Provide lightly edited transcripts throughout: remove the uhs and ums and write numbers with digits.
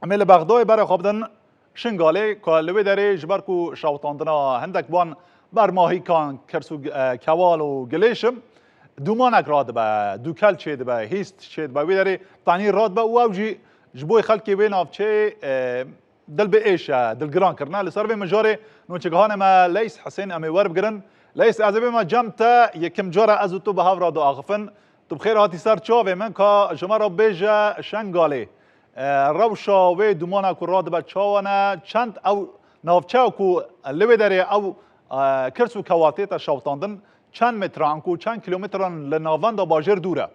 امیل بغدای برای خوابدن شنگاله که لوی داره جبر کو شاوتاندنا هندک بان بر ماهی کان کرسو کوال و گلیشم دومانک راد به دوکل چید به هیست چید به وی داره تانی راد به او اوجی جبوی خلکی بین آفچه دل به ایش دل گران کرنا لسر به مجاره نوچگهان ما لیس حسین امی ور بگرن لیس ازبه ما جمتا یکم جاره از تو به هاورا دو آخفن تو بخیر هاتی سر چاوه من که جمع را بیجا شنگاله روشا و دومانا کو راد به چاوانا چند او نافچاو کو لوی داره او کرسو کواتی تا شاوتاندن چند متران کو چند کیلومتران لناوان دا باجر دوره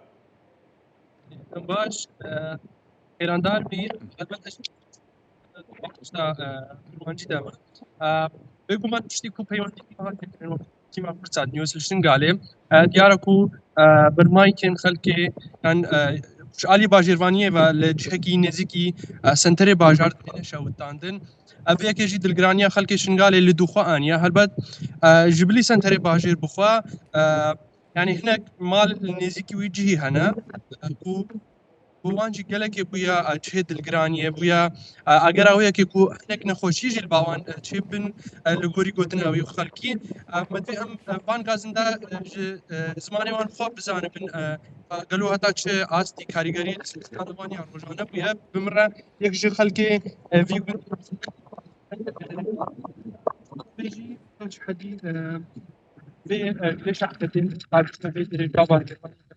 باش ایراندار بی البته اشتا روانجی دام بگو من تشتی کو پیوندی که ما فرصت نیوز لشتن قاله دیاره کو برمای کن خلک کن علی باجروانیه و لجهکی نزیکی سنتر باجار دینه شاوتاندن اوه که جی دلگرانیا خلک شنگاله لدوخوا آنیا هلبت جبلی سنتر باجر بخوا يعني هناك مال نزيكي ويجي هنا بوانجی گلک بویا چه دلگرانیه بویا اگر اویا که کو هنک نخوشی جل باوان چه بن لگوری گوتن اوی خلکی مدوی ام وان گازنده زمانی وان خواب بزانه بن قالوا هتا چه آستی کاریگری استادوانی روزانه بویا بمره یک جه خلکی وی بيجي حديث ليش عقدتين قاعد تستفيد الرقابة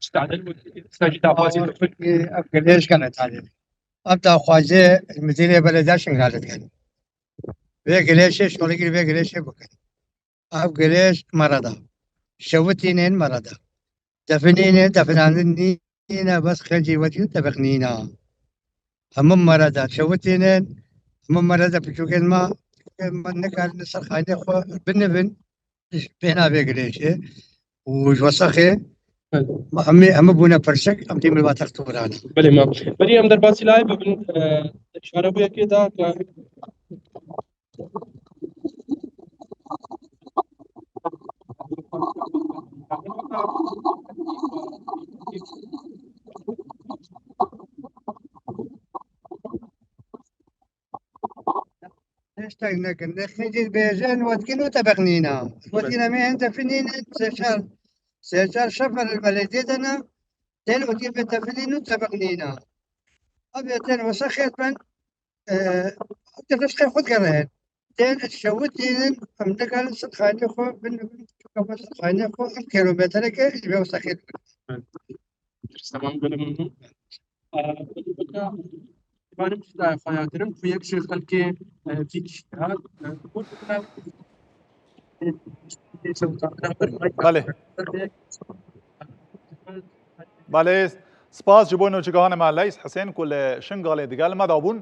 تستعدل وتستجد أبوازي ليش كانت هذه؟ أبدا خواجه المديرية بلداشن قالت كان بيك ليش شغل يقول بيك ليش بكن أب ليش مرضى شوتينين مرضى دفنين دفنانين بس خنجي وديو دفنينا هم مرضى شوتينين هم مرضى بشوكين ما نكال نصر خاينة خو بنبن بينا بيك ليش ووسخه هم بونا فرشك هم تيم الواتر تورانا بله ما بلی هم در باسی لای ببین اشاره بویا که دا ليش تاكنا خنجي بيجان ودكنو تبغنينا ودكنا ما انت فنين سيشار شفر البلدية دنا تين ودكن بتفنين تبغنينا أبي تين وسخيت من تفسخ خود قرهن تين شوتين أمدك خاني خو بن خاني خو كيلومتر كي بيوسخيت تمام بله benim de hayatım bu yakışır ki fik بله بله سپاس جبوی نوچگهان ما لیس حسین کل شنگاله دیگل مدابون